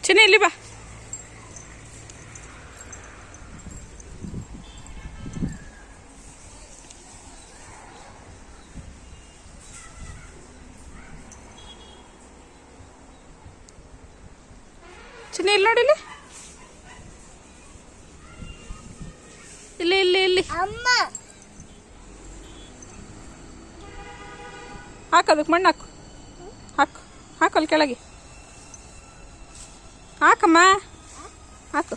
ಚಿನ್ನಿ ಇಲ್ಲಿ ಬಾ. ಚಿನ್ನಿ ಇಲ್ಲಿ ನೋಡಿ, ಇಲ್ಲಿ ಇಲ್ಲಿ ಇಲ್ಲಿ ಅಮ್ಮ ಹಾಕು, ಅದಕ್ಕೆ ಮಣ್ಣು ಹಾಕು, ಹಾಕು ಹಾಕು ಅಲ್ಲಿ ಕೆಳಗೆ ಹಾಕಮ್ಮ, ಹಾಕು.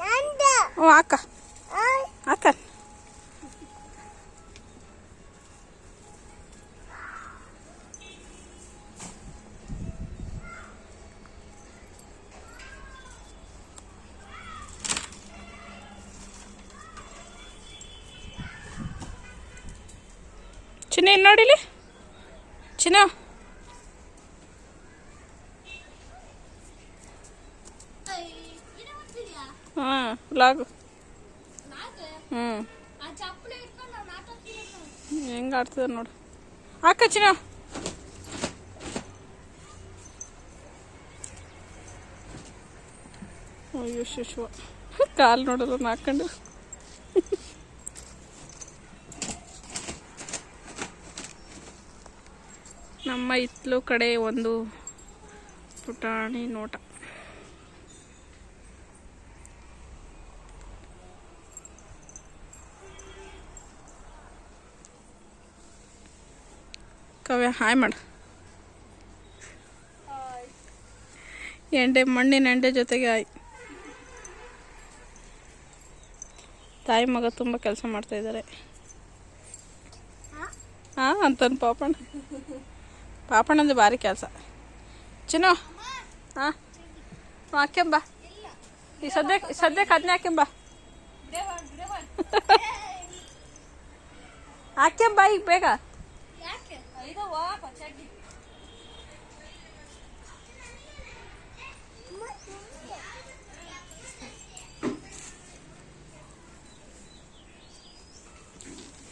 ಹ್ಞೂ ಹಾಕ ಹಾಕ. ಚಿನ್ನ ಇಲ್ಲಿ ನೋಡಿಲಿ, ಚಿನ್ನ ಹಾಂ ಲಾಗು. ಹೆಂಗೆ ಆಡ್ತದ ನೋಡು. ಹಾಕ ಚಿನ್ನ. ಅಯ್ಯೋ ಶಿಶುವ, ಕಾಲು ನೋಡಲ್ಲ ನಾಕೊಂಡು. ನಮ್ಮ ಹಿತ್ತಲು ಕಡೆ ಒಂದು ಪುಟಾಣಿ ನೋಟ. ಕವ್ಯ ಹಾಯ್ ಮಾಡು. ಮಣ್ಣಿನ ಎಂಡೆ ಜೊತೆಗೆ ಹಾಯ್. ತಾಯಿ ಮಗ ತುಂಬ ಕೆಲಸ ಮಾಡ್ತಾ ಇದ್ದಾರೆ. ಹಾಂ ಅಂತನ್ ಪಾಪಣ್ಣಂದು ಭಾರಿ ಕೆಲಸ. ಚಿನ್ನು ಹಾಂ ಹಾಕ್ಯಂಬ, ಈ ಸದ್ಯಕ್ಕೆ ಅದನ್ನೇ ಹಾಕ್ಯಂಬ, ಹಾಕ್ಯಂಬ ಈಗ ಬೇಗ.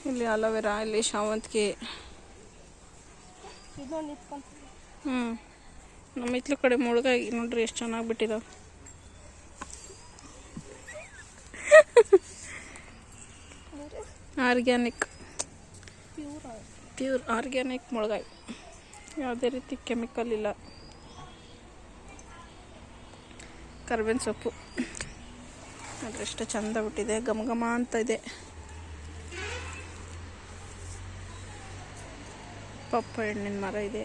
ಇಲ್ಲಿ ಅಲೋವೆರಾ, ಇಲ್ಲಿ ಶಾವಂತಿಗೆ. ನಮ್ಮ ಹಿತ್ಲು ಕಡೆ ಮುಳುಗಾಗಿ ನೋಡ್ರಿ ಎಷ್ಟು ಚೆನ್ನಾಗಿ ಬಿಟ್ಟಿದಾವೆ. ಆರ್ಗ್ಯಾನಿಕ್, ಪ್ಯೂರ್ ಆರ್ಗ್ಯಾನಿಕ್ ಮುಳುಗಾಯಿ, ಯಾವುದೇ ರೀತಿ ಕೆಮಿಕಲ್ ಇಲ್ಲ. ಕರ್ಬೇವಿನ ಸೊಪ್ಪು ನೋಡ್ರಿ ಎಷ್ಟು ಚಂದ ಬಿಟ್ಟಿದೆ, ಘಮ ಘಮ ಅಂತ ಇದೆ. ಪಪ್ಪಾಯ ಹಣ್ಣಿನ ಮರ ಇದೆ.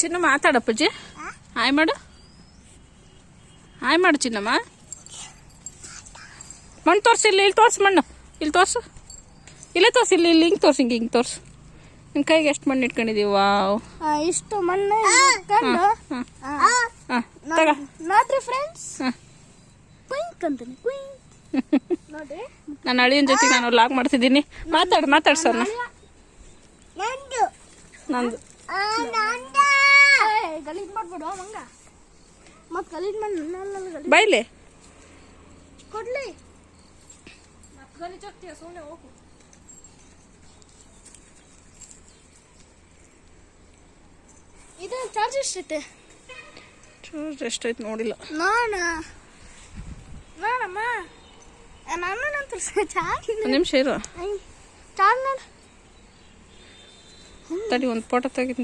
ಚಿನ್ನ ಮಾತಾಡಪ್ಪಜ್ಜಿ, ಹಾಯ್ ಮಾಡು, ಹಾಯ್ ಮಾಡು ಚಿನ್ನಮ್ಮ. ಮಣ್ಣು ತೋರಿಸಿ, ಇಲ್ಲಿ ತೋರಿಸು ಮಣ್ಣು, ಇಲ್ಲಿ ತೋರಿಸು, ಇಲ್ಲೇ ತೋರಿಸಿ, ಇಲ್ಲಿ ಹಿಂಗೆ ತೋರಿಸಿ, ಹಿಂಗೆ ತೋರಿಸು. ನಿಮ್ಮ ಕೈಗೆ ಎಷ್ಟು ಮಣ್ಣು ಇಟ್ಕೊಂಡಿದ್ದೀವಿ. ವಾವ್, ಇಷ್ಟು ಮಣ್ಣು ತಗ ನೋಡ್ರಿ ಫ್ರೆಂಡ್ಸ್. ನೋಡಿ ನಾನು ಅಳಿಯನ ಜೊತೆಗೆ ನಾನು ಲಾಗ್ ಮಾಡ್ತಿದ್ದೀನಿ. ಮಾತಾಡು ಸರ್. ನಂದು ಗಲೀಜ್ ಮಾಡ್ಬಿಡು ಮಂಗ, ಮತ್ತೆ ಗಲೀಜ್ ಮಾಡಿ ಬೈಲಿ ಕೊಡ್ಲಿ, ಮತ್ತೆ ಗಲೀಜ್ ಆಗ್ತೀಯ, ಸುಮ್ಮನೆ ಹೋಗು. ಇದು ಚಾರ್ಜ್ ಎಷ್ಟೈತೆ? ಚಾರ್ಜ್ ಎಷ್ಟೈತೆ ನೋಡಿಲ್ಲ ನೋಡಮ್ಮ. ನಾನು ನಂತರ ಚಾರ್ಜ್ ಒಂದು ನಿಮಿಷ ಇರು, ಚಾರ್ಜ್ ನೋಡು. ತಡಿ ಒಂದು ಫೋಟೋ ತೆಗಿತೀನಿ.